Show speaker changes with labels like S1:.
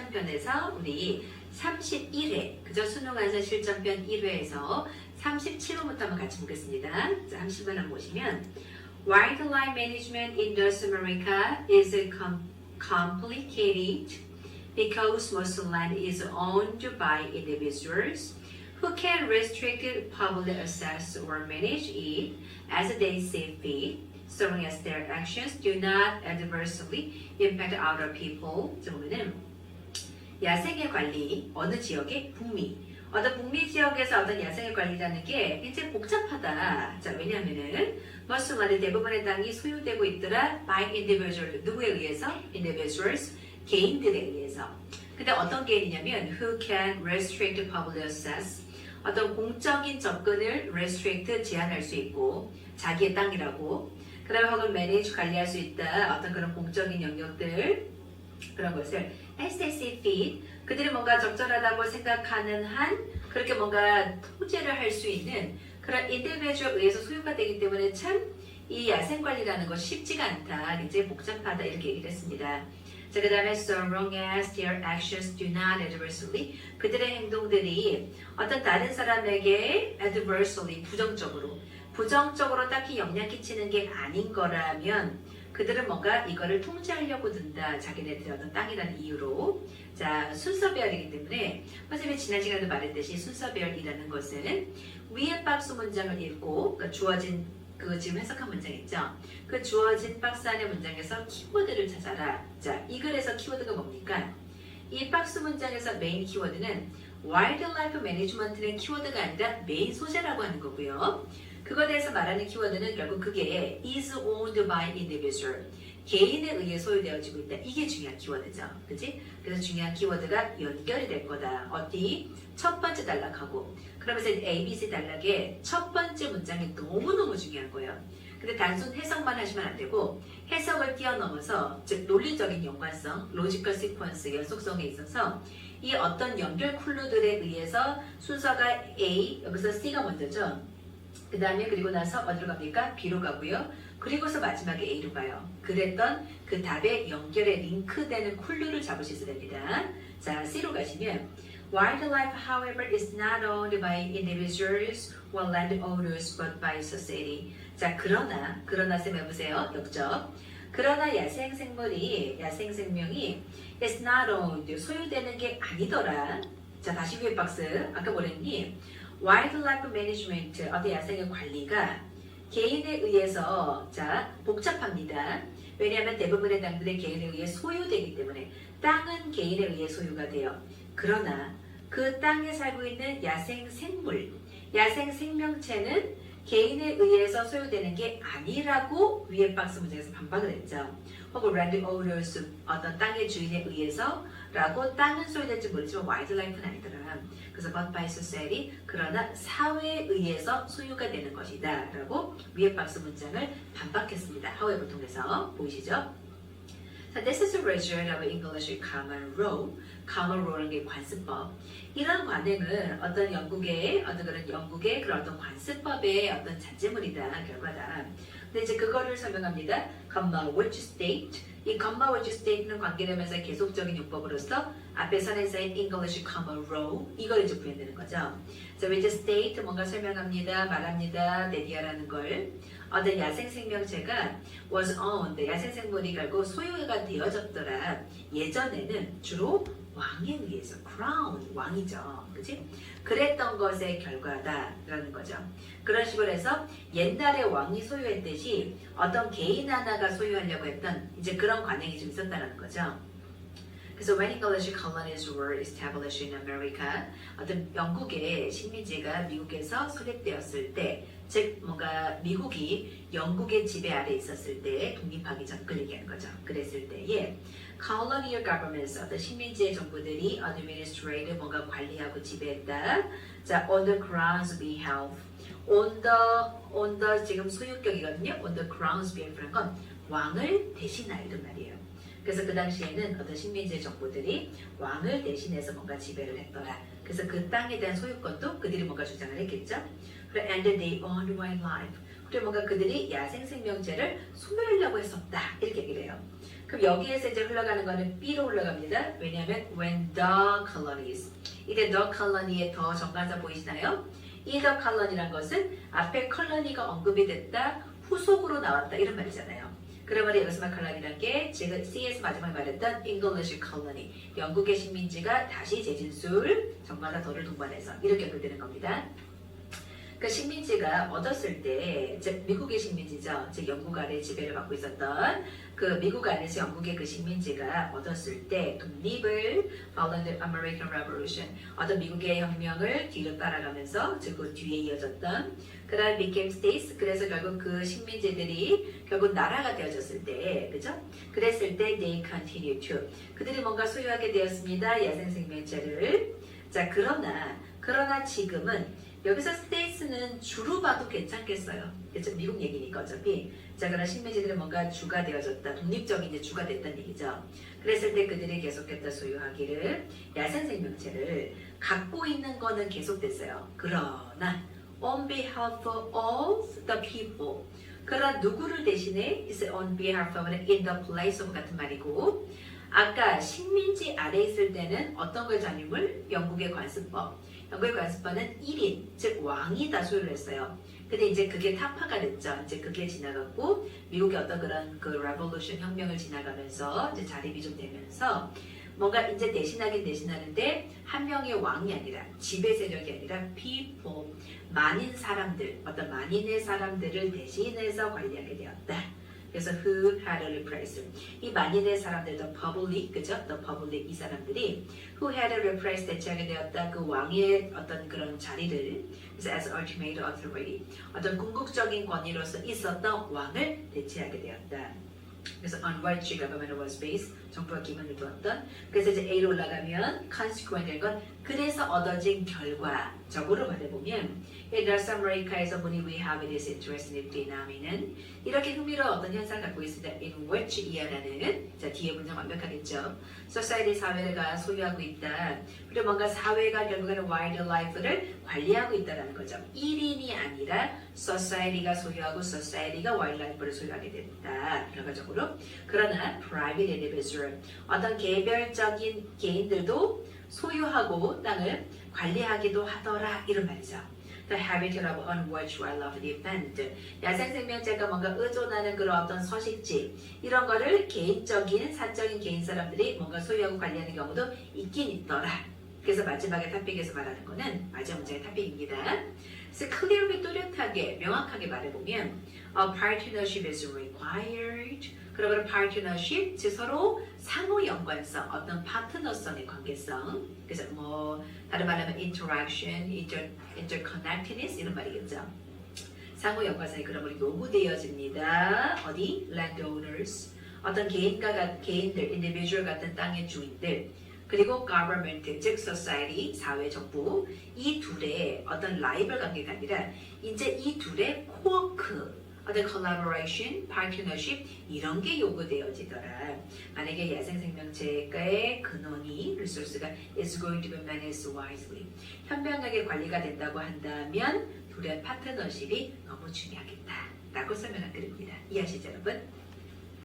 S1: 실전편에서 우리 31회, 그저 수능 완성 실전편 1회에서 37호부터 한번 같이 보겠습니다. 자, 한번 한번 보시면 Wildlife management in North America is complicated because most land is owned by individuals who can restrict public access or manage it as they see fit, so long as their actions do not adversely impact other people. 자, 보면은 야생의 관리, 어느 지역의 북미, 어떤 북미 지역에서 어떤 야생의 관리라는 게 굉장히 복잡하다. 자, 왜냐하면은 most land 대부분의 땅이 소유되고 있더라 by individual, 누구에 의해서? individuals, 개인들에 의해서. 근데 어떤 개인이냐면 who can restrict public access, 어떤 공적인 접근을 restrict, 제한할 수 있고 자기의 땅이라고, 그 다음에 혹은 manage, 관리할 수 있다, 어떤 그런 공적인 영역들, 그런 것을 as they see fit, 그들이 뭔가 적절하다고 생각하는 한 그렇게 뭔가 통제를 할 수 있는 그런 individual에 의해서 소유가 되기 때문에 참 이 야생관리라는 것이 쉽지가 않다, 굉장히 복잡하다, 이렇게 얘기를 했습니다. 자, 그 다음에 so long as their actions do not adversely, 그들의 행동들이 어떤 다른 사람에게 adversely, 부정적으로 딱히 영향 끼치는 게 아닌 거라면 그들은 뭔가 이거를 통제하려고 든다, 자기네들의 어떤 땅이라는 이유로. 자, 순서배열이기 때문에 선생님이 지난 시간에도 말했듯이 순서배열이라는 것은 위에 박스 문장을 읽고, 그러니까 주어진 그 지금 해석한 문장 있죠? 그 주어진 박스 안의 문장에서 키워드를 찾아라. 자, 이 글에서 키워드가 뭡니까? 이 박스 문장에서 메인 키워드는 와일드라이프 매니지먼트는 키워드가 아니라 메인 소재라고 하는 거고요. 그거에 대해서 말하는 키워드는 결국 그게 is owned by individual, 개인에 의해 소유되어지고 있다. 이게 중요한 키워드죠. 그치? 그래서 중요한 키워드가 연결이 될 거다. 어디? 첫 번째 단락하고. 그러면서 A, B, C 단락의 첫 번째 문장이 너무너무 중요한 거예요. 근데 단순 해석만 하시면 안 되고 해석을 뛰어넘어서, 즉 논리적인 연관성, 로지컬 시퀀스, 연속성에 있어서 이 어떤 연결 쿨루들에 의해서 순서가 A, 여기서 C가 먼저죠. 그 다음에 그리고 나서 어디로 갑니까? B로 가고요. 그리고서 마지막에 A로 가요. 그랬던 그 답의 연결에 링크되는 쿨루를 잡을 수 있어야 됩니다. 자, C로 가시면 Wildlife, however, is not owned by individuals or landowners but by society. 자, 그러나 쌤 해보세요. 역적. 그러나 야생생명이 is not owned, 소유되는 게 아니더라. 자, 다시 위에 박스. 아까 뭐랬니? Wildlife management, 어떤 야생의 관리가 개인에 의해서, 자, 복잡합니다. 왜냐하면 대부분의 땅들이 개인에 의해 소유되기 때문에 땅은 개인에 의해 소유가 돼요. 그러나 그 땅에 살고 있는 야생생물, 야생생명체는 개인에 의해서 소유되는 게 아니라고 위에 박스 문장에서 반박을 했죠. 혹은 landowners, 어떤 땅의 주인에 의해서 라고 땅은 소유될지 모르지만 와일드라이프는 아니더라. 그래서 but by society, 그러나 사회에 의해서 소유가 되는 것이다 라고 위에 박스 문장을 반박했습니다. however 통해서 보이시죠? 자, this is a result of English common law. common law라는 게 관습법. 이런 관행은 어떤 영국의 그런 어떤 관습법의 어떤 자체물이다, 결과다. 근데 이제 그거를 설명합니다. comma which state. 이 comma which state는 관계되면서 계속적인 용법으로서 앞에 선에서인 English common law, 이걸 이제 구현되는 거죠. 자, which state 뭔가 설명합니다, 말합니다, 내디어라는 걸. 어떤 야생생명체가 was owned, 야생생물이 결국 소유가 되어졌더라. 예전에는 주로 왕에 의해서, crown, 왕이죠. 그치? 그랬던 것의 결과다라는 거죠. 그런 식으로 해서 옛날에 왕이 소유했듯이 어떤 개인 하나가 소유하려고 했던 이제 그런 관행이 좀 있었다는 거죠. 그래서 when English colonies were established in America, 어떤 영국의 식민지가 미국에서 설립되었을 때, 즉 뭔가 미국이 영국의 지배 아래 있었을 때, 독립하기 전 그걸 얘기하는 거죠. 그랬을 때에 colonial governments, 어떤 식민지의 정부들이 administrate, 뭔가 관리하고 지배했다. 자, on the crown's behalf, on the 지금 소유격이거든요. on the crown's behalf라는 건 왕을 대신하여 이런 말이에요. 그래서 그 당시에는 어떤 식민지의 정부들이 왕을 대신해서 뭔가 지배를 했더라. 그래서 그 땅에 대한 소유권도 그들이 뭔가 주장을 했겠죠. and they owned wildlife. 그리고 뭔가 그들이 야생생명체를 소멸하려고 했었다, 이렇게 얘기를 해요. 그럼 여기에서 이제 흘러가는 거는 B로 흘러갑니다. 왜냐하면 when the colonies. 이때 the colony의 더 정관사 보이시나요? 이 the colony란 것은 앞에 컬러니가 언급이 됐다, 후속으로 나왔다 이런 말이잖아요. 그러면 여기서 컬러니란 게 지금 CS 마지막에 말했던 English colony, 영국의 식민지가 다시 재진술, 정관사 더를 동반해서 이렇게 연결되는 겁니다. 그 식민지가 얻었을 때, 즉 미국의 식민지죠. 즉 영국 아래 지배를 받고 있었던 그 미국 안에서 영국의 그 식민지가 얻었을 때 독립을 following the American Revolution, 어떤 미국의 혁명을 뒤로 따라가면서 즉 그 뒤에 이어졌던 그다음 became states. 그래서 결국 그 식민지들이 결국 나라가 되어졌을 때, 그죠? 그랬을 때 they continue to, 그들이 뭔가 소유하게 되었습니다. 야생생명체를. 자, 그러나 지금은 여기서 스테이츠는 주로 봐도 괜찮겠어요. 그렇죠? 미국 얘기니까 어차피. 자, 그런 식민지들은 뭔가 주가 되어졌다. 독립적인 이제 주가 됐다는 얘기죠. 그랬을 때 그들이 계속했다 소유하기를, 야생생명체를 갖고 있는 거는 계속됐어요. 그러나 on behalf of the people. 그러나 누구를 대신에 is on behalf of, in the place of 같은 말이고, 아까 식민지 아래 있을 때는 어떤 걸 잔유물? 영국의 관습법. 영국의 관습법은 1인, 즉 왕이 다 소유를 했어요. 근데 이제 그게 타파가 됐죠. 이제 그게 지나갔고 미국의 어떤 그런 그 레볼루션 혁명을 지나가면서 이제 자립이 좀 되면서 뭔가 이제 대신하긴 대신하는데 한 명의 왕이 아니라 지배 세력이 아니라 people, 많은 사람들, 어떤 만인의 사람들을 대신해서 관리하게 되었다. 그래서 who had a replace. 이 만인의 사람들, the public, 그죠? the public, 이 사람들이 who had a replace 대체하게 되었다. 그 왕의 어떤 그런 자리를, 그래서 as ultimate authority, 어떤 궁극적인 권위로서 있었던 왕을 대체하게 되었다. 그래서 on which government was based, 정부가 기반을 두었던. 그래서 이제 A로 올라가면 consequent인 건 그래서 얻어진 결과적으로 받아보면 North America에서 보니 we have this interesting phenomenon, 이렇게 흥미로운 어떤 현상을 갖고 있습니다. in which 이하라는, 자 뒤에 문장 완벽하겠죠. society 사회가 소유하고 있다. 그리고 뭔가 사회가 결국에는 wildlife를 관리하고 있다는 거죠. 1인이 아니라 society가 소유하고 society가 wildlife를 소유하게 됐다. 결과적으로. 그러나 private individual, 어떤 개별적인 개인들도 소유하고 땅을 관리하기도 하더라 이런 말이죠. The habit of on which wildlife depend. 야생생명체가 뭔가 의존하는 그런 어떤 서식지 이런 거를 개인적인 사적인 개인 사람들이 뭔가 소유하고 관리하는 경우도 있긴 있더라. 그래서 마지막에 탑픽에서 말하는 거는 마지막 문장의 탑픽입니다. 그래서 clearly 뚜렷하게 명확하게 말해보면 a partnership is required. 그러면 partnership, 즉 서로 상호 연관성, 어떤 파트너성의 관계성. 그래서 뭐 다른 말하면 interaction, interconnectedness 이런 말이겠죠. 상호 연관성이 그러므로 요구되어집니다. 어디? landowners, 어떤 개인들, individual 같은 땅의 주인들. 그리고 government, 즉 society, 사회, 정부, 이 둘의 어떤 라이벌 관계가 아니라 이제 이 둘의 코워크, 어떤 collaboration, partnership 이런 게 요구되어지더라. 만약에 야생생명체의 근원이 리소스가 is going to be managed wisely, 현명하게 관리가 된다고 한다면 둘의 파트너십이 너무 중요하겠다 라고 설명한 글입니다. 이해하시죠 여러분?